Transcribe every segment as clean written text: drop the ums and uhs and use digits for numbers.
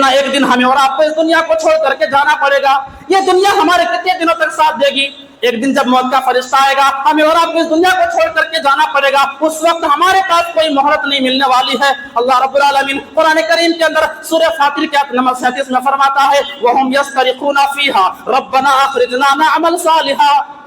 نہ ایک دن ہمیں اور آپ کو اس دنیا کو چھوڑ کر کے جانا پڑے گا. یہ دنیا ہمارے کتنے دنوں تک ساتھ دے گی؟ ایک دن جب موت کا فرشتہ آئے گا, ہمیں اور آپ کو اس دنیا کو چھوڑ کر کے جانا پڑے گا. اس وقت ہمارے پاس کوئی مہلت نہیں ملنے والی ہے. اللہ رب العالمین قرآن کریم کے اندر سورہ فاطر کے آیت نمبر 37 میں فرماتا ہے وَهُمْ يَسْتَرِخُونَ فِيهَا رَبَّنَا أَخْرِجْنَا نَعْمَلْ صَالِحًا.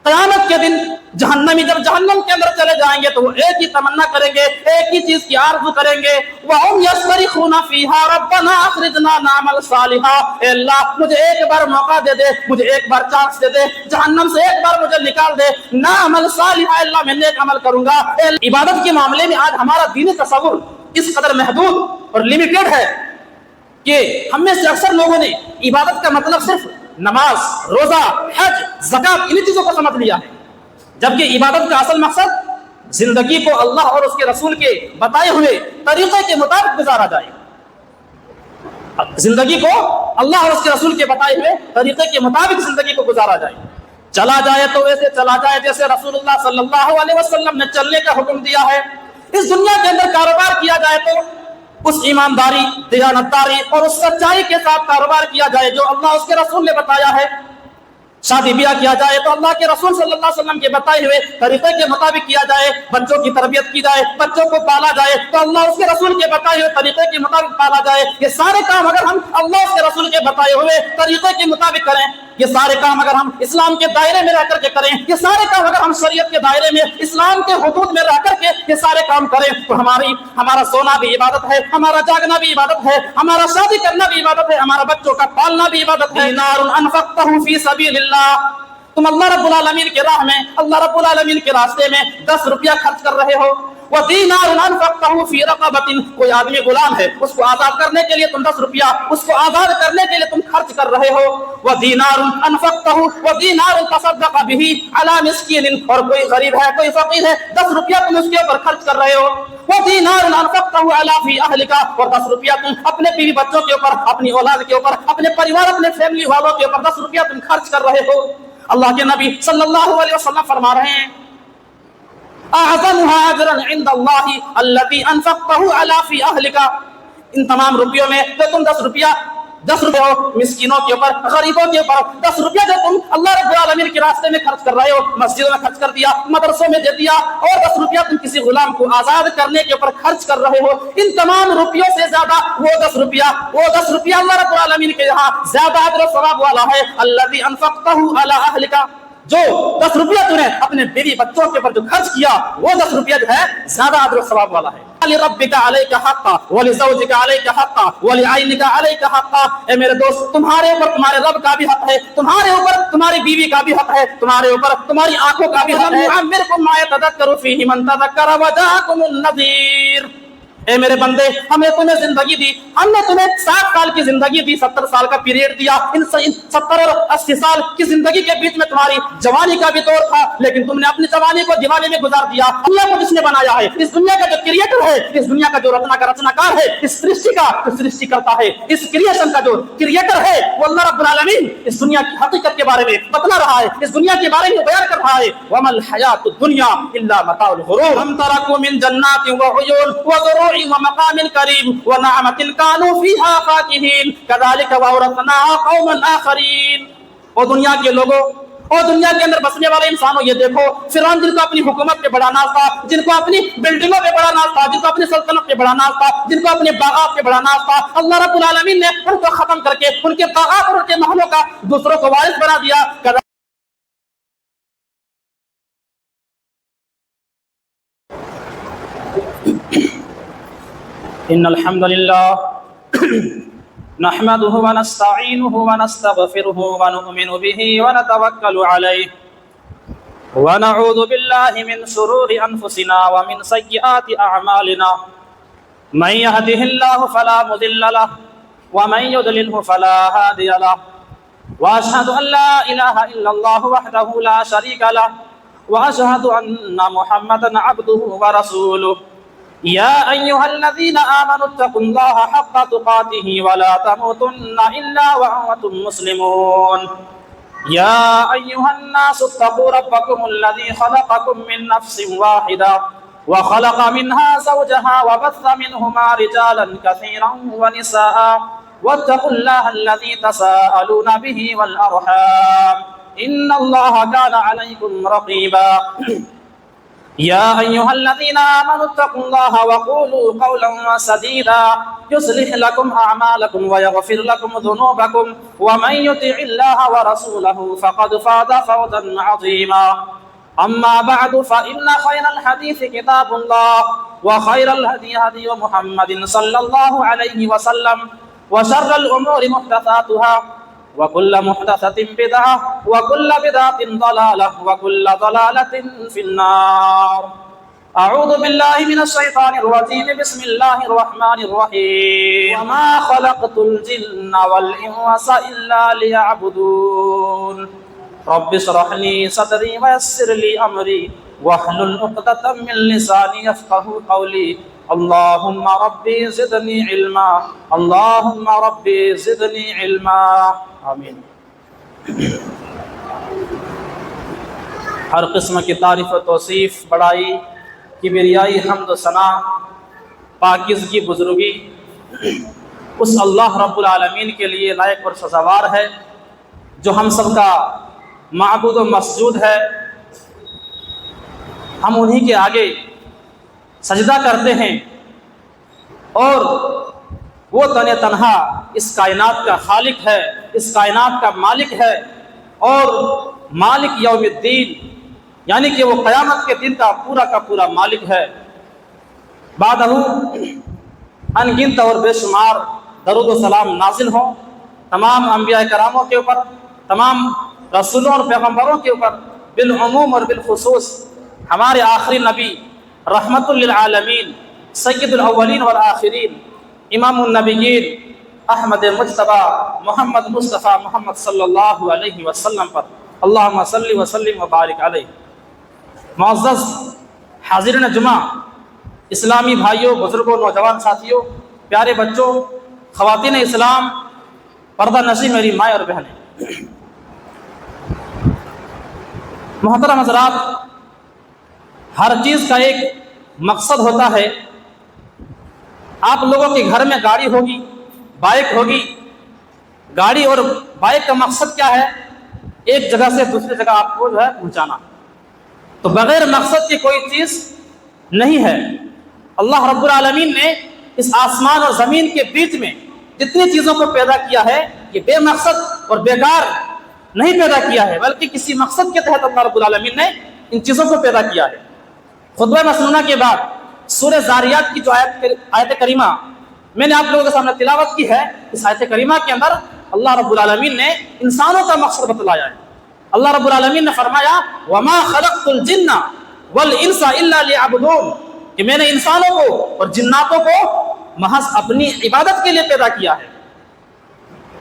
قیامت کے دن جہنمی جب جہنم کے اندر چلے جائیں گے تو وہ ایک ہی تمنا کریں گے, ایک ہی چیز کی آرزو کریں گے, وَهُمْ يَسْتَرِخُونَ فِيهَا رَبَّنَا أَخْرِجْنَا نَعْمَلْ صَالِحًا. اے اللہ مجھے ایک بار موقع دے دے, مجھے ایک بار چانس دے دے, جہنم سے ایک بار مجھے نکال دے. نعمل صالحا, اللہ میں نیک عمل کروں گا. عبادت کے معاملے میں آج ہمارا دینی تصور اس قدر محدود اور لمیٹڈ ہے کہ ہم میں سے اکثر لوگوں نے عبادت کا مطلب صرف نماز, روزہ, حج, زکات انہی چیزوں کو سمجھ لیا ہے, جبکہ عبادت کا اصل مقصد زندگی کو اللہ اور اس کے رسول کے بتائے ہوئے طریقے کے مطابق گزارا جائے. زندگی کو اللہ اور اس کے رسول کے بتائے ہوئے طریقے کے مطابق زندگی کو گزارا جائے. چلا جائے تو ویسے چلا جائے جیسے رسول اللہ صلی اللہ علیہ وسلم نے چلنے کا حکم دیا ہے. اس دنیا کے اندر کاروبار کیا جائے تو اس ایمانداری, دیانتداری اور اس سچائی کے ساتھ کاروبار کیا جائے جو اللہ اس کے رسول نے بتایا ہے. شادی بیاہ کیا جائے تو اللہ کے رسول صلی اللہ علیہ وسلم کے بتائے ہوئے طریقے کے مطابق کیا جائے. بچوں کی تربیت کی جائے, بچوں کو پالا جائے تو اللہ اس کے رسول کے بتائے ہوئے طریقے کے مطابق پالا جائے. یہ سارے کام اگر ہم اللہ اس کے رسول کے بتائے ہوئے طریقے کے مطابق کریں, یہ سارے کام اگر ہم اسلام کے دائرے میں رہ کر کے کریں, یہ سارے کام اگر ہم شریعت کے دائرے میں, اسلام کے حدود میں رہ کر کے یہ سارے کام کریں تو ہمارا سونا بھی عبادت ہے, ہمارا جاگنا بھی عبادت ہے, ہمارا شادی کرنا بھی عبادت ہے, ہمارا بچوں کا پالنا بھی عبادت ہے. دینار انفقتہ فی سبیل اللہ, تم اللہ رب العالمین کے راہ میں, اللہ رب العالمین کے راستے میں 10 روپیہ خرچ کر رہے ہو. وَدِينَارٌ أَنفَقْتَهُ فِي رَقَبَةٍ, کوئی آدمی غلام ہے, اس کو آزاد کرنے کے لیے تم 10 روپیہ اس کو آزاد کرنے کے لیے تم خرچ کر رہے ہو. وَدِينَارٌ أَنفَقْتَهُ وَدِينَارٌ تَصَدَّقَ بِهِ عَلَى مِسْكِينٍ, اور کوئی غریب ہے, کوئی فقیر ہے, 10 روپیہ تم اس کے اوپر خرچ کر رہے ہو. وَدِينَارٌ أَنفَقْتَهُ عَلَى فِي أَهْلِكَ, اور 10 روپیہ تم اپنے بیوی بچوں کے اوپر, اپنی اولاد کے اوپر, اپنے پریوار, اپنے فیملی والوں کے اوپر 10 روپیہ تم خرچ کر رہے ہو. اللہ کے نبی صلی اللہ علیہ وسلم فرما رہے ہیں اعظمها اجرا عند اللہ الذی انفقته علی فی اہلک, ان تمام روپیوں میں جو تم 10 روپیہ ہو مسکینوں کے اوپر, غریبوں کے اوپر 10 روپیہ جو تم اللہ رب العالمین کے راستے میں خرچ کر رہے ہو, مسجدوں میں خرچ کر دیا, مدرسوں میں دے دیا, اور 10 روپیہ تم کسی غلام کو آزاد کرنے کے اوپر خرچ کر رہے ہو, ان تمام روپیوں سے زیادہ وہ 10 روپیہ اللہ رب العالمین کے یہاں زیادہ اجر و ثواب والا ہے. الذی انفقته علی اہلک, جو 10 روپیہ تم نے اپنے بیوی بچوں کے اوپر جو خرچ کیا وہ 10 روپیہ جو ہے زیادہ اجر و ثواب والا ہے. لِرَبِّكَ عَلَيْكَ حَقًّا وَلِزَوْجِكَ عَلَيْكَ حَقًّا وَلِعَيْنِكَ عَلَيْكَ حَقًّا. اے میرے دوست, تمہارے اوپر تمہارے رب کا بھی حق ہے, تمہارے اوپر تمہاری بیوی کا بھی حق ہے, تمہارے اوپر تمہاری آنکھوں کا بھی حق ہے. نُعَمِّرْكُم مَّا يَتَذَكَّرُ فِيهِ مَن تَذَكَّرَ وَجَاءَكُمُ النَّذِيرُ. اے میرے بندے, ہم نے تمہیں زندگی دی, ہم نے تمہیں 60 سال کی زندگی دی, 70 سال کا پیریڈ دیا. ان 70 اور 80 سال کی زندگی کے بیچ میں تمہاری جوانی کا بھی دور تھا, لیکن تم نے اپنی جوانی کو دیوانے میں گزار دیا. اللہ کو جس نے بنایا ہے, اس دنیا کا جو کریٹر ہے, اس دنیا کا جو رچناکار ہے, اس سرشٹی کا جو سرشٹی کرتا ہے, اس کریشن کا جو کریٹر ہے, وہ اللہ رب العالمین اس دنیا کی حقیقت کے بارے میں بتلا رہا ہے, اس دنیا کے بارے میں بیان کر رہا ہے. وَمَا الْحَيَاةُ الدُّنْيَا إِلَّا مَتَاعُ الْغُرُورِ. هَمْ تَرَكُوا مِنْ جَنَّاتٍ وَعُيُونٍ وَزُرُوعٍ وَمَقَامٍ كَرِيمٍ وَنَعْمَةٍ كَانُوا فِيهَا فَاكِهِينَ كَذَلِكَ وَأَوْرَثْنَاهَا قَوْمًا آخَرِينَ. اور دنیا کے لوگوں اور دنیا کے اندر بسنے والے انسانوں, یہ دیکھو فرعون جن کو اپنی حکومت پہ بڑا ناز تھا, جن کو اپنی بلڈنگوں پہ بڑا ناز تھا, جن کو اپنی سلطنت پہ بڑا ناز تھا, جن کو اپنے باغات پہ بڑا ناز تھا, اللہ رب العالمین نے ان کو ختم کر کے ان کے باغات اور ان کے محلوں کا دوسروں کو وارث بنا دیا. ان الحمد للہ نحمده ونستعینه ونستغفره ونؤمن به ونتوکل علیہ ونعوذ باللہ من شرور انفسنا ومن سیئات اعمالنا. من يهده الله فلا مضل له ومن يضلله فلا هادي له. واشهد ان لا اله الا الله وحده لا شريك له واشهد ان محمدا عبده ورسوله. يا أيها الذين آمنوا اتقوا الله حق تقاته ولا تموتن إلا وأنتم مسلمون. يا أيها الناس اتقوا ربكم الذي خلقكم من نفس واحدة وخلق منها زوجها وبث منهما رجالا كثيرا ونساء واتقوا الله الذي تساءلون به والأرحام إن الله كان عليكم رقيبا يا أيها الذين آمنوا اتقوا الله وقولوا قولا سديدا يصلح لكم أعمالكم ويغفر لكم ذنوبكم ومن يطع الله ورسوله فقد فاز فوزا عظيما أما بعد فإن خير الحديث كتاب الله وخير الهدي هدي محمد صلى الله عليه وسلم وشر الأمور محدثاتها وكل محدثة بدعة وكل بدعة ضلالة وكل ضلالة في النار أعوذ بالله من الشيطان الرجيم بسم الله الرحمن الرحيم وما خلقت الجن والإنس إلا ليعبدون رب اشرح لي صدري ويسر لي أمري واحلل عقدة من لساني يفقهوا قولي اللهم ربي زدني علما اللهم ربي زدني علما آمین۔ ہر قسم کی تعریف و توصیف، بڑائی، کبریائی، حمد و ثنا، پاکیزگی، بزرگی اس اللہ رب العالمین کے لیے لائق اور سزاوار ہے جو ہم سب کا معبود و مسجود ہے۔ ہم انہی کے آگے سجدہ کرتے ہیں اور وہ تنہا اس کائنات کا خالق ہے، اس کائنات کا مالک ہے اور مالک یوم الدین، یعنی کہ وہ قیامت کے دن کا پورا مالک ہے۔ بعدہ ان گنت اور بے شمار درود و سلام نازل ہوں تمام انبیاء کراموں کے اوپر، تمام رسولوں اور پیغمبروں کے اوپر، بالعموم اور بالخصوص ہمارے آخری نبی رحمت للعالمین سید الاولین والآخرین امام النبیین احمد مجتبی محمد مصطفیٰ محمد صلی اللہ علیہ وسلم پر اللہم صلی وسلم وبارک علیہ۔ معزز حاضرین جمعہ، اسلامی بھائیوں، بزرگوں، نوجوان ساتھیوں، پیارے بچوں، خواتین اسلام، پردہ نشین میری مائیں اور بہنیں، محترم حضرات، ہر چیز کا ایک مقصد ہوتا ہے۔ آپ لوگوں کے گھر میں گاڑی ہوگی، بائک ہوگی، گاڑی اور بائک کا مقصد کیا ہے؟ ایک جگہ سے دوسری جگہ آپ کو جو ہے پہنچانا، تو بغیر مقصد کی کوئی چیز نہیں ہے۔ اللہ رب العالمین نے اس آسمان اور زمین کے بیچ میں جتنی چیزوں کو پیدا کیا ہے یہ بے مقصد اور بیکار نہیں پیدا کیا ہے، بلکہ کسی مقصد کے تحت اللہ رب العالمین نے ان چیزوں کو پیدا کیا ہے۔ خطبہ مسنونہ کے بعد سورہ زاریات کی جو آیت کریمہ میں نے آپ لوگوں کے سامنے تلاوت کی ہے، اس آیت کریمہ کے اندر اللہ رب العالمین نے انسانوں کا مقصد بتلایا ہے۔ اللہ رب العالمین نے فرمایا وَمَا خَلَقْتُ الْجِنَّ وَالْإِنسَ إِلَّا لِيَعْبُدُونَ، کہ میں نے انسانوں کو اور جناتوں کو محض اپنی عبادت کے لیے پیدا کیا ہے۔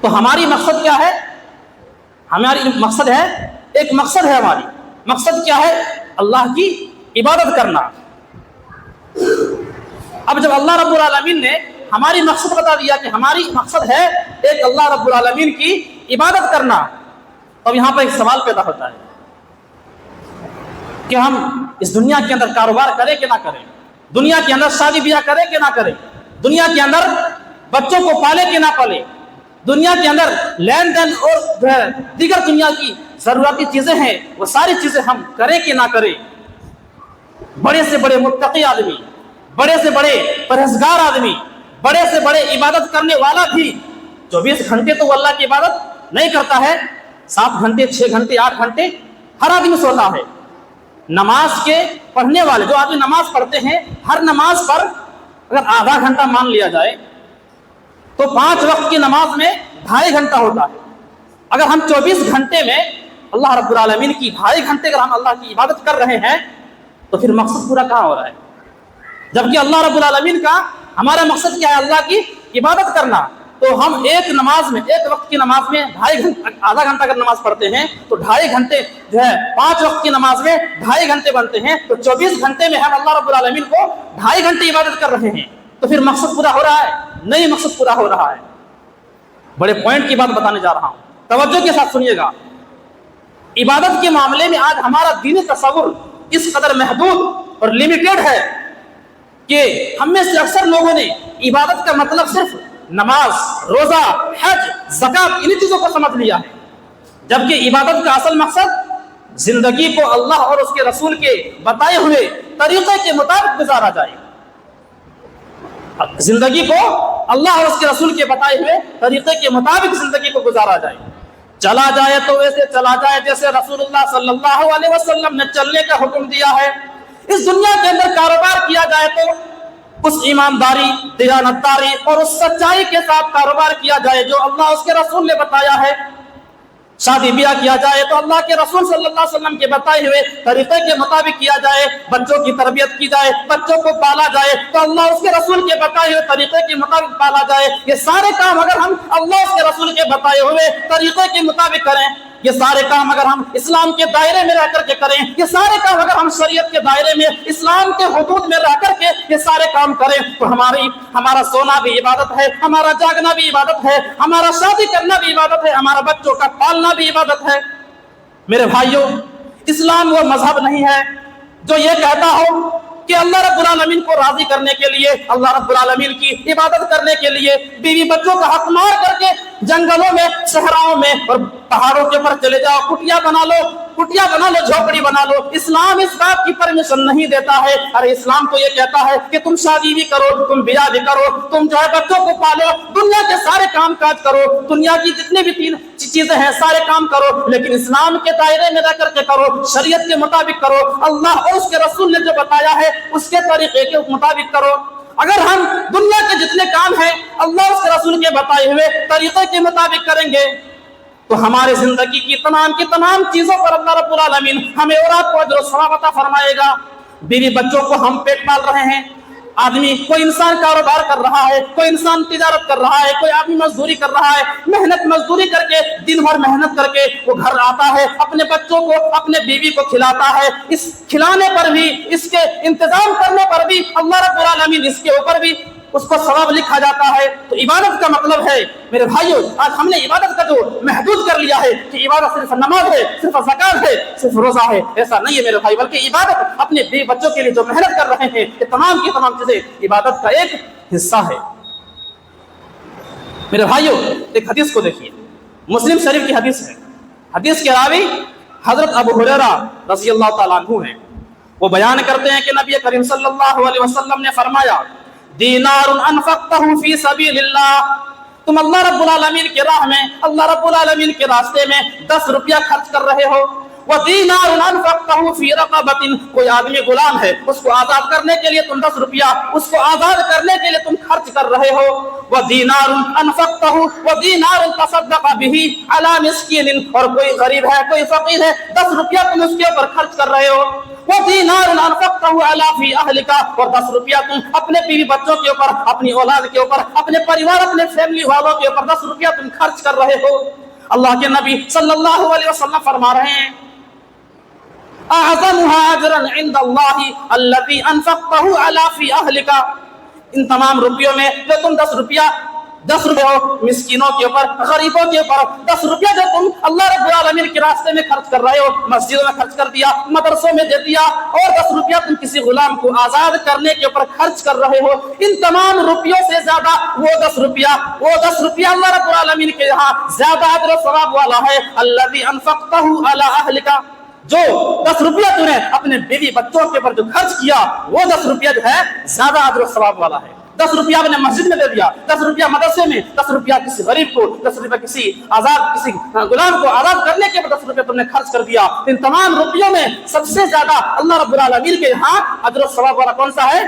تو ہماری مقصد کیا ہے؟ ہماری مقصد ہے، ایک مقصد ہے ہماری، مقصد کیا ہے؟ اللہ کی عبادت کرنا۔ اب جب اللہ رب العالمین نے ہماری مقصد بتا دیا کہ ہماری مقصد ہے ایک اللہ رب العالمین کی عبادت کرنا، اب یہاں پر ایک سوال پیدا ہوتا ہے کہ ہم اس دنیا کے اندر کاروبار کریں کہ نہ کریں، دنیا کے اندر شادی بیاہ کریں کہ نہ کریں، دنیا کے اندر بچوں کو پالے کہ نہ پالے، دنیا کے اندر لین دین اور دیگر دنیا کی ضروریاتی چیزیں ہیں وہ ساری چیزیں ہم کریں کہ نہ کریں۔ بڑے سے بڑے متقی آدمی، بڑے سے بڑے پرہیزگار آدمی، بڑے سے بڑے عبادت کرنے والا بھی 24 گھنٹے تو وہ اللہ کی عبادت نہیں کرتا ہے، 7 گھنٹے 6 گھنٹے 8 گھنٹے ہر آدمی سوتا ہے۔ نماز کے پڑھنے والے جو آدمی نماز پڑھتے ہیں، ہر نماز پر اگر آدھا گھنٹہ مان لیا جائے تو 5 وقت کی نماز میں 2.5 گھنٹہ ہوتا ہے۔ اگر ہم 24 گھنٹے میں اللہ رب العالمین کی 2.5 گھنٹے اگر ہم اللہ کی عبادت کر رہے ہیں تو پھر مقصد پورا کہاں ہو رہا ہے؟ جبکہ اللہ رب العالمین کا ہمارا مقصد کیا ہے؟ اللہ کی عبادت کرنا۔ تو ہم ایک نماز میں، ایک وقت کی نماز میں 2.5 گھنٹے، آدھا گھنٹہ اگر نماز پڑھتے ہیں تو 2.5 گھنٹے جو ہے 5 وقت کی نماز میں 2.5 گھنٹے بنتے ہیں، تو 24 گھنٹے میں ہم اللہ رب العالمین کو 2.5 گھنٹے عبادت کر رہے ہیں، تو پھر مقصد پورا ہو رہا ہے؟ نہیں، مقصد پورا ہو رہا ہے۔ بڑے پوائنٹ کی بات بتانے جا رہا ہوں، توجہ کے ساتھ سنیے گا۔ عبادت کے معاملے میں آج ہمارا دینی تصور اس قدر محدود اور لمیٹڈ ہے کہ ہم میں سے اکثر لوگوں نے عبادت کا مطلب صرف نماز، روزہ، حج، زکوٰۃ انہی چیزوں کو سمجھ لیا ہے، جبکہ عبادت کا اصل مقصد زندگی کو اللہ اور اس کے رسول کے بتائے ہوئے طریقے کے مطابق گزارا جائے، زندگی کو اللہ اور اس کے رسول کے بتائے ہوئے طریقے کے مطابق زندگی کو گزارا جائے، چلا جائے تو ویسے چلا جائے جیسے رسول اللہ صلی اللہ علیہ وسلم نے چلنے کا حکم دیا ہے۔ اس دنیا کے اندر کاروبار کیا جائے تو اس ایمانداری، دیانتداری اور اس سچائی کے ساتھ کاروبار کیا جائے جو اللہ اس کے رسول نے بتایا ہے۔ شادی بیاہ کیا جائے تو اللہ کے رسول صلی اللہ علیہ وسلم کے بتائے ہوئے طریقے کے مطابق کیا جائے، بچوں کی تربیت کی جائے، بچوں کو پالا جائے تو اللہ اس کے رسول کے بتائے ہوئے طریقے کے مطابق پالا جائے۔ یہ سارے کام اگر ہم اللہ اس کے رسول کے بتائے ہوئے طریقے کے مطابق کریں، یہ سارے کام اگر ہم اسلام کے دائرے میں رہ کر کے کریں، یہ سارے کام اگر ہم شریعت کے دائرے میں، اسلام کے حدود میں رہ کر کے یہ سارے کام کریں تو ہمارا سونا بھی عبادت ہے، ہمارا جاگنا بھی عبادت ہے، ہمارا شادی کرنا بھی عبادت ہے، ہمارا بچوں کا پالنا بھی عبادت ہے۔ میرے بھائیوں، اسلام وہ مذہب نہیں ہے جو یہ کہتا ہو کہ اللہ رب العالمین کو راضی کرنے کے لیے، اللہ رب العالمین کی عبادت کرنے کے لیے بیوی بچوں کا حق مار کر کے جنگلوں میں، صحراؤں میں اور پہاڑوں کے اوپر چلے جاؤ، کٹیا بنا لو، جھوپڑی بنا لو۔ اسلام اس بات کی پرمیشن نہیں دیتا ہے۔ ارے اسلام تو یہ کہتا ہے کہ تم شادی بھی کرو، تم بیاہ بھی کرو، تم جو ہے بچوں کو پالو، دنیا کے سارے کام کاج کرو، دنیا کی جتنے بھی تین چیزیں ہیں سارے کام کرو، لیکن اسلام کے دائرے میں رہ کر کے کرو، شریعت کے مطابق کرو، اللہ اور اس کے رسول نے جو بتایا ہے اس کے طریقے کے مطابق کرو۔ اگر ہم دنیا کے جتنے کام ہیں اللہ اور اس کے رسول کے بتائے ہوئے طریقے کے مطابق کریں گے تو ہمارے زندگی کی تمام چیزوں پر اللہ رب العالمین ہمیں اور آپ کو اجر و ثواب عطا فرمائے گا۔ بیوی بچوں کو ہم پیٹ پال رہے ہیں، کوئی انسان کاروبار کر رہا ہے، کوئی انسان تجارت کر رہا ہے، کوئی آدمی مزدوری کر رہا ہے، محنت مزدوری کر کے دن بھر محنت کر کے وہ گھر آتا ہے، اپنے بچوں کو، اپنے بیوی کو کھلاتا ہے۔ اس کھلانے پر بھی، اس کے انتظام کرنے پر بھی اللہ رب العالمین اس کے اوپر بھی اس کو ثواب لکھا جاتا ہے۔ تو عبادت کا مطلب ہے میرے بھائیوں، آج ہم نے عبادت کا جو محدود کر لیا ہے کہ عبادت صرف نماز ہے، صرف زکوٰۃ ہے، صرف روزہ ہے، ایسا نہیں ہے میرے بھائی، بلکہ عبادت اپنے بیوی بچوں کے لیے جو محنت کر رہے ہیں یہ تمام کی تمام چیزیں عبادت کا ایک حصہ ہے۔ میرے بھائیوں، ایک حدیث کو دیکھیے، مسلم شریف کی حدیث ہے، حدیث کے راوی حضرت ابو ہریرہ رضی اللہ تعالیٰ عنہ ہیں۔ وہ بیان کرتے ہیں کہ نبی کریم صلی اللہ علیہ وسلم نے فرمایا، دینار انفقتہ فی سبیل اللہ، تم اللہ رب العالمین کی راہ میں، اللہ رب العالمین کے راستے میں 10 روپیہ خرچ کر رہے ہو۔ وَدِينَارٌ أَنفَقْتَهُ فِي رَقَبَةٍ، کوئی آدمی غلام ہے، اس کو آزاد کرنے کے لیے تم 10 روپیہ اس کو آزاد کرنے کے لیے تم خرچ کر رہے ہو۔ وَدِينَارٌ أَنفَقْتَهُ وَدِينَارٌ تَصَدَّقَ بِهِ عَلَى مِسْكِينٍ، اور کوئی غریب ہے، کوئی فقیر ہے، 10 روپیہ تم اس کے اوپر خرچ کر رہے ہو۔ وَدِينَارٌ أَنفَقْتَهُ عَلَى فِي أَهْلِكَ، اور 10 روپیہ تم اپنے بیوی بچوں کے اوپر، اپنی اولاد کے اوپر، اپنے پریوار، اپنے فیملی والوں کے اوپر 10 روپیہ تم خرچ کر رہے ہو۔ اللہ کے نبی صلی اللہ علیہ وسلم فرما رہے ہیں، اعظمها اجرا عند اللہ الذی انفقته علی فی اہلک، ان تمام روپیوں میں جو تم 10 روپیہ مسکینوں کے اوپر، غریبوں کے اوپر 10 روپیہ جو تم اللہ رب العالمین کے راستے میں خرچ کر رہے ہو، مسجدوں میں خرچ کر دیا، مدرسوں میں دے دیا، اور 10 روپیہ تم کسی غلام کو آزاد کرنے کے اوپر خرچ کر رہے ہو، ان تمام روپیوں سے زیادہ وہ 10 روپیہ اللہ رب العالمین کے یہاں زیادہ اجر و ثواب والا ہے۔ الذی انفقتہ علی اہلک، جو 10 روپیہ تم نے اپنے بیوی بچوں کے اوپر جو خرچ کیا وہ 10 روپیہ جو ہے زیادہ اجر و ثواب والا ہے۔ 10 روپیہ آپ نے مسجد میں دے دیا، 10 روپیہ مدرسے میں، 10 روپیہ کسی غریب کو، 10 روپیہ کسی غلام کو آزاد کرنے کے بعد 10 روپیہ تم نے خرچ کر دیا۔ ان تمام روپیوں میں سب سے زیادہ اللہ رب العالمین کے یہاں اجر و ثواب والا کون سا ہے؟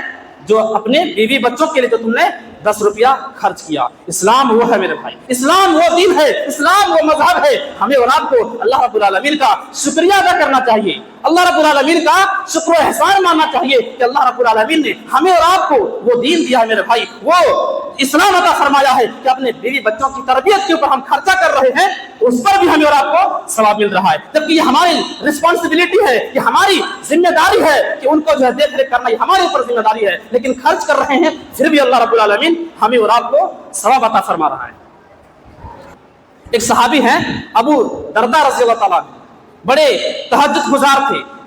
جو اپنے بیوی بچوں کے لیے جو تم نے 10 روپیہ خرچ کیا۔ اسلام وہ ہے میرے بھائی، اسلام وہ دین ہے، اسلام وہ مذہب ہے۔ ہمیں اور آپ کو اللہ رب العالمین کا شکریہ ادا کرنا چاہیے، اللہ رب العالمین کا شکر و احسان ماننا چاہیے کہ اللہ رب العالمین نے ہمیں اور آپ کو وہ دین دیا ہے میرے بھائی، وہ اسلام عطا فرمایا ہے کہ اپنے بیوی بچوں کی تربیت کے اوپر ہم خرچہ کر رہے ہیں، اس پر بھی ہمیں اور آپ کو ثواب مل رہا ہے، جبکہ یہ ہماری رسپانسبلٹی ہے، یہ ہماری ذمہ داری ہے کہ ان کو جو ہے دیکھ ریکھ کرنا، یہ ہمارے اوپر ذمہ داری ہے، لیکن خرچ کر رہے ہیں پھر بھی اللہ رب العالمین ہمیں اور آپ کو ثواب عطا فرما رہا ہے۔ ایک صحابی ہیں ابو درداء رضی اللہ تعالیٰ عنہ، بڑے تہجد گزار تھے،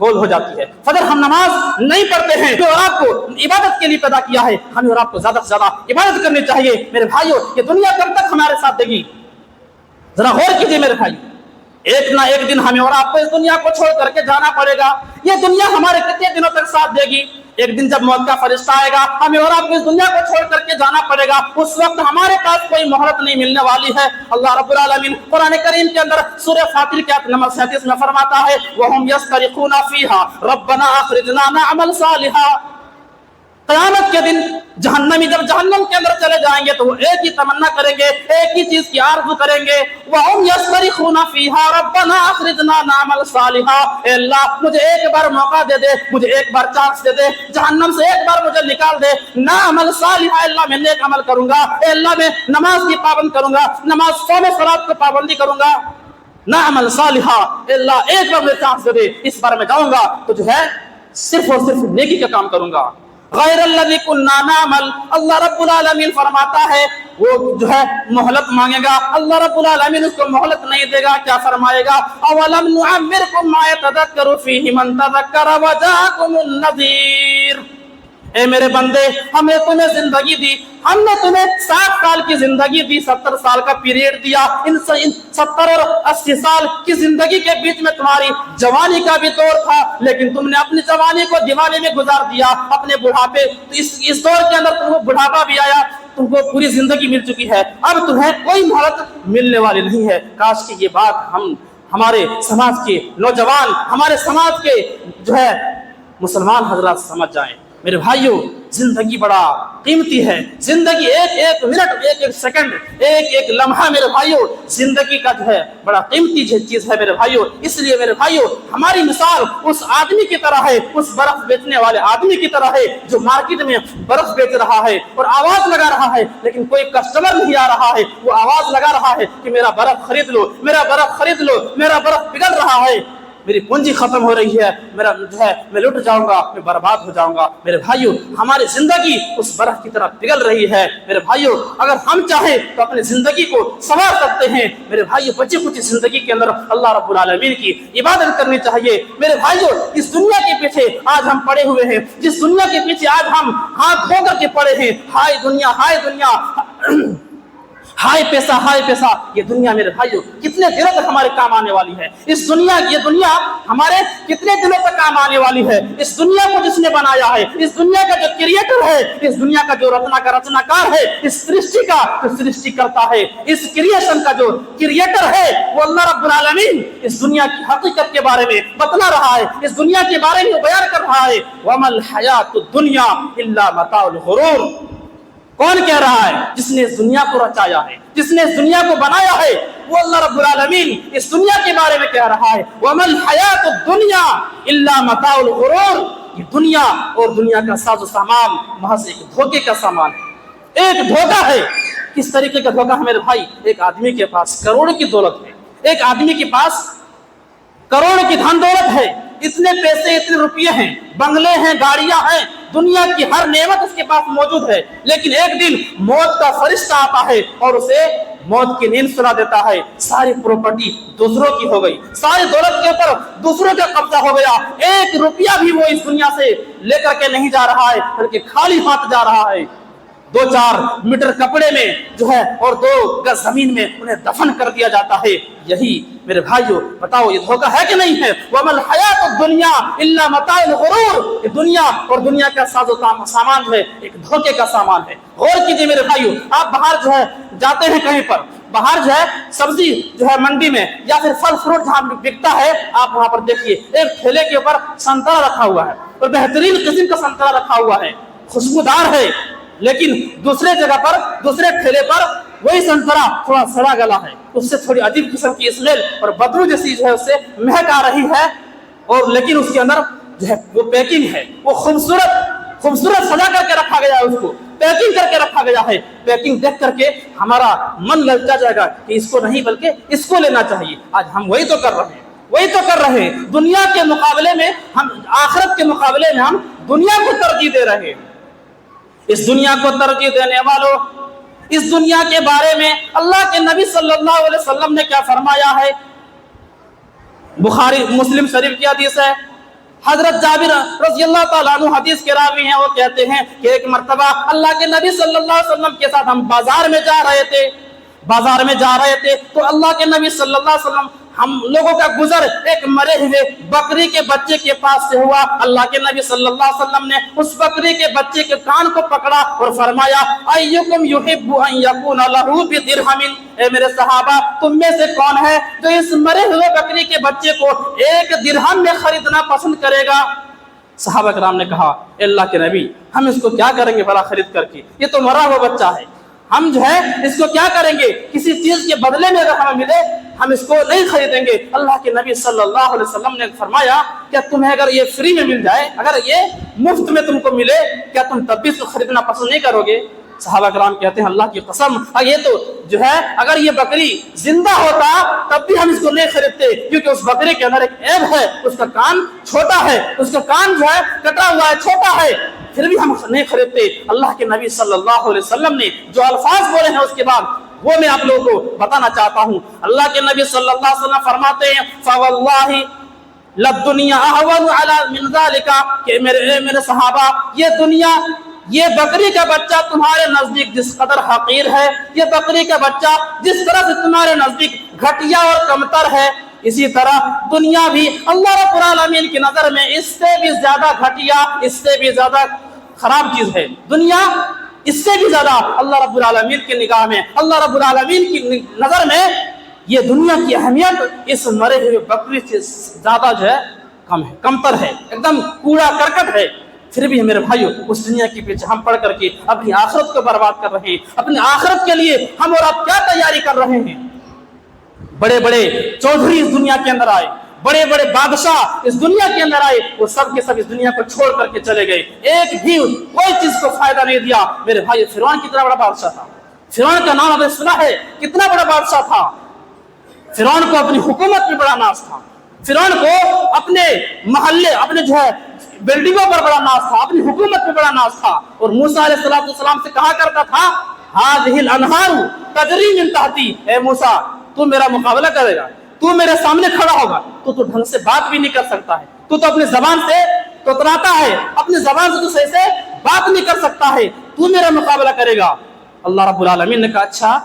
گول ہو جاتی ہے۔ فجر ہم نماز نہیں پڑھتے ہیں جو آپ کو عبادت کے لیے پیدا کیا ہے، ہمیں اور آپ کو زیادہ سے زیادہ عبادت کرنی چاہیے۔ میرے بھائیو، یہ دنیا کب تک ہمارے ساتھ دے گی؟ ذرا غور کیجیے میرے بھائی، ایک نہ ایک دن ہمیں اور آپ کو اس دنیا کو چھوڑ کر کے جانا پڑے گا۔ یہ دنیا ہمارے کتنے دنوں تک ساتھ دے گی؟ ایک دن جب موت کا فرشتہ آئے گا، ہمیں اور آپ کو اس دنیا کو چھوڑ کر کے جانا پڑے گا۔ اس وقت ہمارے پاس کوئی مہلت نہیں ملنے والی ہے۔ اللہ رب العالمین قرآن کریم کے اندر سورہ فاطر کے آیت نمبر 37 میں فرماتا ہے وَهُمْ يَسْتَرِخُونَ فِيهَا رَبَّنَا أَخْرِجْنَا نَعْمَلْ صَالِحًا۔ قیامت کے دن جہنمی جب جہنم کے اندر چلے جائیں گے تو وہ ایک ہی تمنا کریں گے، ایک ہی چیز کی آرزو کریں گے، وَهُمْ يَسْتَرِخُونَ فِيهَا رَبَّنَا أَخْرِجْنَا نَعْمَلْ صَالِحًا۔ اے اللہ مجھے ایک بار موقع دے دے، مجھے ایک بار چانس دے دے، جہنم سے ایک بار مجھے نکال دے، نعمل صالحا، اللہ میں نیک عمل کروں گا، اے اللہ میں نماز کی پابند کروں گا، نماز صوم صلات کو پابندی کروں گا، نعمل صالحا، اے اللہ ایک بار مجھے چانس دے دے، اس بار میں جاؤں گا تو جو ہے صرف اور صرف نیکی کا کام کروں گا، غیر الذی کنا نعمل۔ اللہ رب العالمین فرماتا ہے وہ جو ہے مہلت مانگے گا، اللہ رب العالمین اس کو مہلت نہیں دے گا، کیا فرمائے گا اولم نعمرکم ما یتذکر فیہ من تذکر وجاءکم النذیر۔ اے میرے بندے، ہم نے تمہیں زندگی دی، ہم نے تمہیں 60 سال کی زندگی دی، 70 سال کا پیریڈ دیا، ان 70 اور 80 سال کی زندگی کے بیچ میں تمہاری جوانی کا بھی دور تھا، لیکن تم نے اپنی جوانی کو دیوانے میں گزار دیا، اپنے بڑھاپے اس دور کے اندر تم کو بڑھاپا بھی آیا، تم کو پوری زندگی مل چکی ہے، اب تمہیں کوئی مہلت ملنے والی نہیں ہے۔ کاش کہ یہ بات ہمارے سماج کے نوجوان، ہمارے سماج کے جو ہے مسلمان حضرات سمجھ جائیں۔ میرے بھائیوں، زندگی بڑا قیمتی ہے، زندگی ایک ایک منٹ، ایک ایک سیکنڈ، ایک ایک لمحہ میرے بھائیوں زندگی کا جو ہے بڑا قیمتی چیز ہے میرے بھائیوں۔ اس لیے میرے بھائیوں ہماری مثال اس آدمی کی طرح ہے، اس برف بیچنے والے آدمی کی طرح ہے جو مارکیٹ میں برف بیچ رہا ہے اور آواز لگا رہا ہے، لیکن کوئی کسٹمر نہیں آ رہا ہے، وہ آواز لگا رہا ہے کہ میرا برف خرید لو، میرا برف خرید لو، میرا برف پگھل رہا ہے، میری پونجی ختم ہو رہی ہے، میرا جو ہے میں لٹ جاؤں گا، میں برباد ہو جاؤں گا۔ میرے بھائیوں ہماری زندگی اس برف کی طرح پگھل رہی ہے۔ میرے بھائیوں اگر ہم چاہیں تو اپنی زندگی کو سنوار سکتے ہیں۔ میرے بھائیوں بچی کچی زندگی کے اندر اللہ رب العالمین کی عبادت کرنی چاہیے۔ میرے بھائیوں اس دنیا کے پیچھے آج ہم پڑے ہوئے ہیں، جس دنیا کے پیچھے آج ہم ہاتھ دھو کر کے پڑے ہیں، ہائے دنیا ہائے دنیا، ہائے پیسہ ہائے پیسہ، یہ دنیا میرے بھائیوں کتنے دنوں تک ہمارے کام آنے والی ہے؟ اس دنیا یہ دنیا ہمارے کتنے دنوں تک کام آنے والی ہے؟ اس دنیا کو جس نے بنایا ہے، اس دنیا کا جو کریٹر ہے، اس دنیا کا جو رچنا کار ہے، اس سرشٹی کا جو سرشٹی کرتا ہے، اس کریشن کا جو کریٹر ہے وہ اللہ رب العالمین اس دنیا کی حقیقت کے بارے میں بتلا رہا ہے، اس دنیا کے بارے میں بیان کر رہا ہے وَمَا الْحَيَاةُ الدُّنْيَا إِلَّا مَتَاعُ الْغُرُورِ۔ کون کہہ رہا ہے؟ جس نے اس دنیا کو رچایا ہے، جس نے اس دنیا کو بنایا ہے، وہ اللہ رب العالمین اس دنیا کے بارے میں کہہ رہا ہے وَمَا الْحَيَاةُ الدُّنْيَا إِلَّا مَتَاعُ الْغُرُورِ۔ یہ دنیا اور دنیا کا ساز و سامان محض ایک دھوکے کا سامان ہے، ایک دھوکہ ہے۔ کس طریقے کا دھوکہ ہے میرے بھائی؟ ایک آدمی کے پاس کروڑوں کی دولت ہے، ایک آدمی کے پاس کروڑ کی دھن دولت ہے، اتنے پیسے اتنے روپیے ہیں، بنگلے ہیں، گاڑیاں ہیں، دنیا کی ہر نعمت اس کے پاس موجود ہے، لیکن ایک دن موت کا فرشتہ آتا ہے اور اسے موت کی نیند سلا دیتا ہے، ساری پراپرٹی دوسروں کی ہو گئی، ساری دولت کے اوپر دوسروں کا قبضہ ہو گیا، ایک روپیہ بھی وہ اس دنیا سے لے کر کے نہیں جا رہا ہے بلکہ خالی ہاتھ جا رہا ہے۔ 2-4 میٹر کپڑے میں جو ہے اور 2 گز زمین میں انہیں دفن کر دیا جاتا ہے۔ یہی میرے بھائیوں بتاؤ یہ دھوکہ ہے کہ نہیں ہے؟ وَمَا الْحَيَاةُ الدُّنْيَا إِلَّا مَتَاعُ الْغُرُورِ۔ یہ دنیا اور دنیا کا ساز و سامان جو ہے ایک دھوکے کا سامان ہے۔ غور کیجئے میرے بھائیوں، آپ باہر جو ہے جاتے ہیں کہیں پر، باہر جو ہے سبزی جو ہے منڈی میں یا پھر پھل فروٹ جہاں بکتا ہے، آپ وہاں پر دیکھیے ایک ٹھیلے کے اوپر سنترا رکھا ہوا ہے اور بہترین قسم کا سنترا رکھا ہوا ہے، خوشبودار ہے، لیکن دوسرے جگہ پر دوسرے ٹھیلے پر وہی سنترا تھوڑا سڑا گلا ہے، اس سے تھوڑی عجیب قسم کی اسمیل اور بدبو جیسی جو ہے اس سے مہک آ رہی ہے، اور لیکن اس کے اندر جو ہے وہ پیکنگ ہے، وہ خوبصورت سجا کر کے رکھا گیا ہے، اس کو پیکنگ کر کے رکھا گیا ہے۔ پیکنگ دیکھ کر کے ہمارا من للچا جائے گا کہ اس کو نہیں بلکہ اس کو لینا چاہیے۔ آج ہم وہی تو کر رہے ہیں، دنیا کے مقابلے میں ہم آخرت کے مقابلے میں ہم دنیا کو ترجیح دے رہے ہیں۔ اس دنیا کو ترجیح دینے والوں، اس دنیا کے بارے میں اللہ کے نبی صلی اللہ علیہ وسلم نے کیا فرمایا ہے؟ بخاری مسلم شریف کی حدیث ہے، حضرت جابر رضی اللہ تعالیٰ عنہ حدیث کے راوی ہیں، وہ کہتے ہیں کہ ایک مرتبہ اللہ کے نبی صلی اللہ علیہ وسلم کے ساتھ ہم بازار میں جا رہے تھے تو اللہ کے نبی صلی اللہ علیہ وسلم ہم لوگوں کا گزر ایک مرے ہوئے بکری کے بچے کے پاس سے ہوا۔ اللہ کے نبی صلی اللہ علیہ وسلم نے اس بکری کے بچے کے کان کو پکڑا اور فرمایا ایکم یحب ان یکون لہ بدرہم، اے میرے صحابہ تم میں سے کون ہے جو اس مرے ہوئے بکری کے بچے کو 1 درہم میں خریدنا پسند کرے گا؟ صحابہ کرام نے کہا اے اللہ کے نبی ہم اس کو کیا کریں گے بھلا خرید کر کے، یہ تو مرا ہوا بچہ ہے، ہم جو ہے اس کو کیا کریں گے، کسی چیز کے بدلے میں اگر ہمیں ملے ہم اس کو نہیں خریدیں گے۔ اللہ کے نبی صلی اللہ علیہ وسلم نے فرمایا کیا تمہیں اگر یہ فری میں مل جائے، اگر یہ مفت میں تم کو ملے، کیا تم تب بھی اس کو خریدنا پسند نہیں کرو گے؟ صحابہ کرام کہتے ہیں اللہ کی قسم یہ تو جو ہے اگر یہ بکری زندہ ہوتا تب بھی ہم اس کو نہیں خریدتے، کیونکہ اس بکری کے اندر ایک عیب ہے، اس کا کان چھوٹا ہے، اس کا کان جو ہے کٹا ہوا ہے، چھوٹا ہے، پھر بھی ہم نہیں خریدتے۔ اللہ کے نبی صلی اللہ علیہ وسلم نے جو الفاظ بولے ہیں اس کے بعد وہ میں آپ لوگوں کو بتانا چاہتا ہوں۔ اللہ کے نبی صلی اللہ علیہ وسلم فرماتے ہیں فواللہ للدنیا اہون علی من ذالک، کہ میرے صحابہ یہ دنیا، یہ بکری کا بچہ تمہارے نزدیک جس قدر حقیر ہے، یہ بکری کا بچہ جس طرح سے تمہارے نزدیک گھٹیا اور کمتر ہے، اسی طرح دنیا بھی اللہ رب العالمین کی نظر میں اس سے بھی زیادہ گھٹیا، اس سے بھی زیادہ خراب چیز ہے۔ دنیا اس سے بھی زیادہ اللہ رب العالمین کی نگاہ میں، اللہ رب العالمین کی نظر میں یہ دنیا کی اہمیت اس مرے ہوئے بکری سے زیادہ جو ہے کم ہے، کمتر ہے، ایک دم کوڑا کرکٹ ہے۔ پھر بھی میرے بھائیو اس دنیا کے پیچھے ہم پڑھ کر کے اپنی آخرت کو برباد کر رہے ہیں۔ اپنی آخرت کے لیے ہم اور آپ کیا تیاری کر رہے ہیں؟ بڑے بڑے چودھری اس دنیا کے اندر آئے، بڑے بڑے بادشاہ اس دنیا کے اندر آئے، وہ سب کے سب اس دنیا کو چھوڑ کر کے چلے گئے، ایک بھی کوئی چیز کو فائدہ نہیں دیا۔ میرے بھائی فرعون کتنا بڑا بادشاہ تھا، فرعون کا نام آپ نے سنا ہے، کتنا بڑا بادشاہ تھا۔ فرعون کو اپنی حکومت میں بڑا ناز تھا، فرعون کو اپنے محلے، اپنے جو ہے بلڈنگوں پر بڑا ناز تھا، اپنی حکومت میں بڑا ناز تھا، اور موسیٰ علیہ السلام سے کہا کرتا تھا ہذہ الانہار تجری من تحتی، اے موسیٰ تو میرا مقابلہ کرے گا، تو میرے سامنے کھڑا ہوگا، تو ڈھنگ سے بات بھی نہیں کر سکتا ہے، تو اپنی زبان سے توتراتا ہے، اپنی زبان سے تو صحیح سے بات نہیں کر سکتا ہے، تو میرا مقابلہ کرے گا۔ اللہ رب العالمین نے کہا اچھا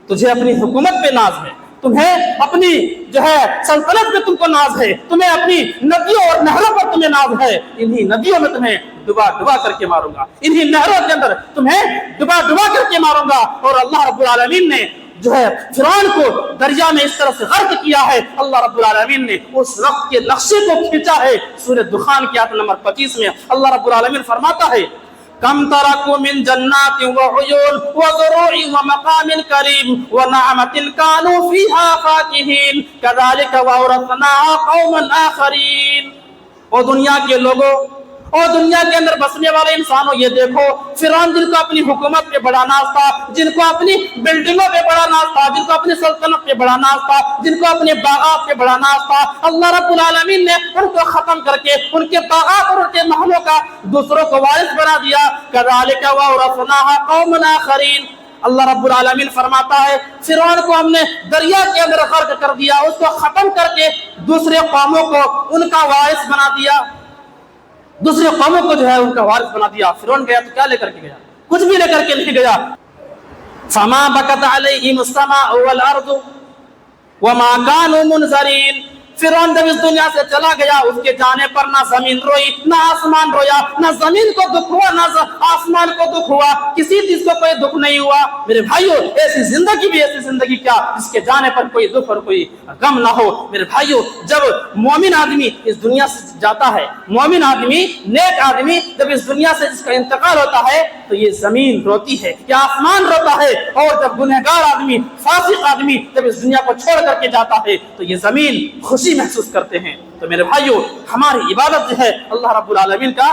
تجھے اپنی حکومت پہ ناز ہے، تمہیں اپنی جو ہے سلطنت پہ تم کو ناز ہے، تمہیں اپنی ندیوں اور نہروں پر تمہیں ناز ہے، انہی ندیوں میں تمہیں ڈبا ڈبا کر کے ماروں گا، انہی نہروں کے اندر تمہیں ڈبا ڈبا کر کے ماروں گا۔ اور اللہ رب العالمین نے جو ہے فرعون کو دریا میں اس طرح سے غرق کیا ہے، اللہ رب العالمین نے اس وقت کے نقشے کو کھینچا ہے۔ سورہ دخان کی آیت نمبر 25 میں اللہ رب العالمین فرماتا ہے کم ترکوا من جنات وعیون وزروع ومقام کریم ونعمت كانوا فيها فاکہین كذلك وورثناها قوما آخرین۔ اور دنیا کے لوگوں اور دنیا کے اندر بسنے والے انسانوں، یہ دیکھو فرعون جن کو اپنی حکومت پہ بڑا ناز تھا، جن کو اپنی بلڈنگوں پہ بڑا ناز تھا، جن کو اپنی سلطنت پہ بڑا ناز تھا، جن کو اپنے باغات پہ بڑا ناز تھا، اللہ رب العالمین نے ان کو ختم کر کے ان کے باغات اور ان کے محلوں کا دوسروں کو وارث بنا دیا۔ كذلك وورثناها قوما آخرین۔ اللہ رب العالمین فرماتا ہے فرعون کو ہم نے دریا کے اندر غرق کر دیا، اس کو ختم کر کے دوسرے قوموں کو ان کا وارث بنا دیا، دوسرے قوموں کو جو ہے ان کا وارث بنا دیا۔ فرعون گیا تو کیا لے کر کے گیا؟ کچھ بھی لے کر کے نہیں گیا۔ فما بکت علیہم السماء والارض وما كانوا منظرین۔ فرعون جب اس دنیا سے چلا گیا اس کے جانے پر نہ زمین روئی، نہ آسمان رویا، نہ زمین کو دکھ ہوا، نہ آسمان کو دکھ ہوا، کسی چیز کو کوئی دکھ نہیں ہوا۔ میرے بھائیو ایسی زندگی بھی ایسی زندگی کیا جس کے جانے پر کوئی دکھ اور کوئی غم نہ ہو۔ میرے بھائیو جب مومن آدمی اس دنیا سے جاتا ہے، مومن آدمی، نیک آدمی جب اس دنیا سے جس کا انتقال ہوتا ہے تو یہ زمین روتی ہے، یہ آسمان روتا ہے، اور جب گنہگار آدمی، فاسق آدمی جب اس دنیا کو چھوڑ کر کے جاتا ہے تو یہ زمین خوشی محسوس کرتے ہیں۔ تو میرے بھائیو ہماری عبادت جو ہے اللہ رب العالمین کا،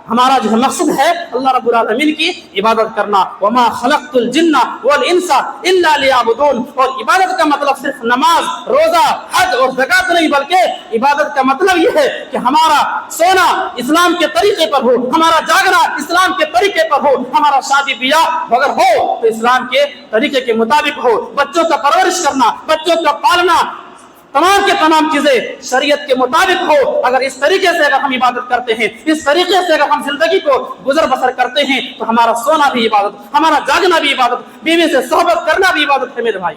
ہمارا جو مقصد ہے اللہ رب العالمین کی عبادت کرنا۔ وما خلقت الجن والانس الا لیعبدون۔ اور عبادت کا مطلب صرف نماز، روزہ، حج اور زکوٰۃ نہیں، بلکہ عبادت کا مطلب یہ ہے کہ ہمارا سونا اسلام کے طریقے پر ہو، ہمارا جاگنا اسلام کے طریقے پر ہو، ہمارا شادی بیاہ اگر ہو تو اسلام کے طریقے کے مطابق ہو، بچوں کا پرورش کرنا، بچوں کا پالنا تمام کے تمام چیزیں شریعت کے مطابق ہو. اگر اس طریقے سے اگر ہم عبادت کرتے ہیں، اس طریقے سے اگر ہم زندگی کو گزر بسر کرتے ہیں، تو ہمارا سونا بھی عبادت، ہمارا جاگنا بھی عبادت، بیوی سے صحبت کرنا بھی عبادت ہے میرے بھائی.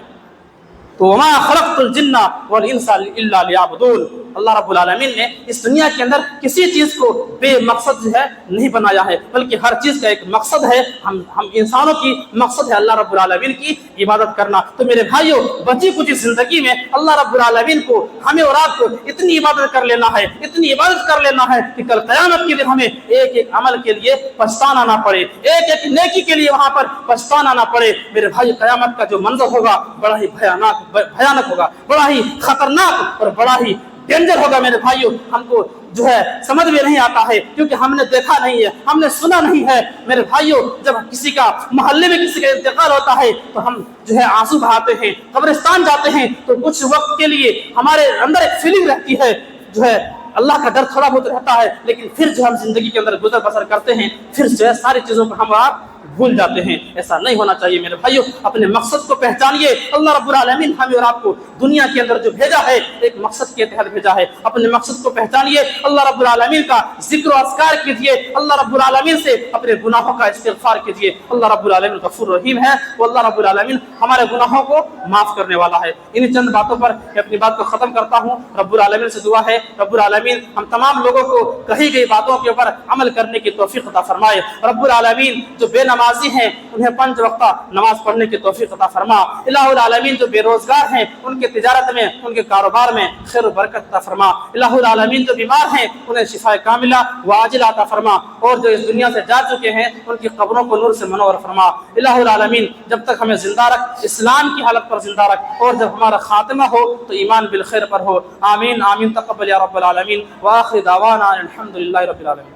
تو وما خلقت الجن والانس الا لیعبدون. اللہ رب العالمین نے اس دنیا کے اندر کسی چیز کو بے مقصد جو ہے نہیں بنایا ہے، بلکہ ہر چیز کا ایک مقصد ہے. ہم انسانوں کی مقصد ہے اللہ رب العالمین کی عبادت کرنا. تو میرے بھائیوں، بچی کچھ زندگی میں اللہ رب العالمین کو ہمیں اور آپ کو اتنی عبادت کر لینا ہے، اتنی عبادت کر لینا ہے کہ کل قیامت کے دن ہمیں ایک ایک عمل کے لیے پچھتانا نہ پڑے، ایک ایک نیکی کے لیے وہاں پر پچھتانا نہ پڑے. میرے بھائی، قیامت کا جو منظر ہوگا بڑا ہی بھیانک ہوگا، بڑا ہی خطرناک اور بڑا ہی ڈینجر ہوگا میرے بھائیوں. ہم کو جو ہے سمجھ میں نہیں آتا ہے، کیونکہ ہم نے دیکھا نہیں ہے، ہم نے سنا نہیں ہے. میرے بھائیوں، جب کسی کا محلے میں کسی کا انتقال ہوتا ہے تو ہم جو ہے آنسو بہاتے ہیں، قبرستان جاتے ہیں تو کچھ وقت کے لیے ہمارے اندر ایک فیلنگ رہتی ہے، جو ہے اللہ کا ڈر تھوڑا بہت رہتا ہے. لیکن پھر جو ہم زندگی کے اندر گزر بسر کرتے ہیں، پھر جو ہے ساری چیزوں کو ہم آپ بھول جاتے ہیں. ایسا نہیں ہونا چاہیے میرے بھائیوں. اپنے مقصد کو پہچانیے. اللہ رب العالمین ہمیں اور آپ کو دنیا کے اندر جو بھیجا ہے ایک مقصد کے تحت بھیجا ہے. اپنے مقصد کو پہچانیے. اللہ رب العالمین کا ذکر و اذکار کیجیے. اللہ رب العالمین سے اپنے گناہوں کا استغفار کیجیے. اللہ رب العالمین غفور رحیم ہے. وہ اللہ رب العالمین ہمارے گناہوں کو معاف کرنے والا ہے. انہی چند باتوں پر میں اپنی بات کو ختم کرتا ہوں. رب العالمین سے دعا ہے رب العالمین ہم تمام لوگوں کو کہی گئی باتوں کے اوپر عمل کرنے کی توفیق عطا فرمائے. رب العالمین جو بے نمازی ہیں انہیں 5 وقتہ نماز پڑھنے کی توفیق عطا فرما. الہ العالمین جو بے روزگار ہیں ان کے تجارت میں، ان کے کاروبار میں خیر و برکت عطا فرما. الہ العالمین جو بیمار ہیں انہیں شفاء کاملہ و عاجلہ عطا فرما. اور جو اس دنیا سے جا چکے ہیں ان کی قبروں کو نور سے منور فرما. الہ العالمین جب تک ہمیں زندہ رکھ، اسلام کی حالت پر زندہ رکھ، اور جب ہمارا خاتمہ ہو تو ایمان بالخیر پر ہو. آمین آمین. تقبل یا رب العالمین. وآخر دعوانا الحمدللہ رب العالمین.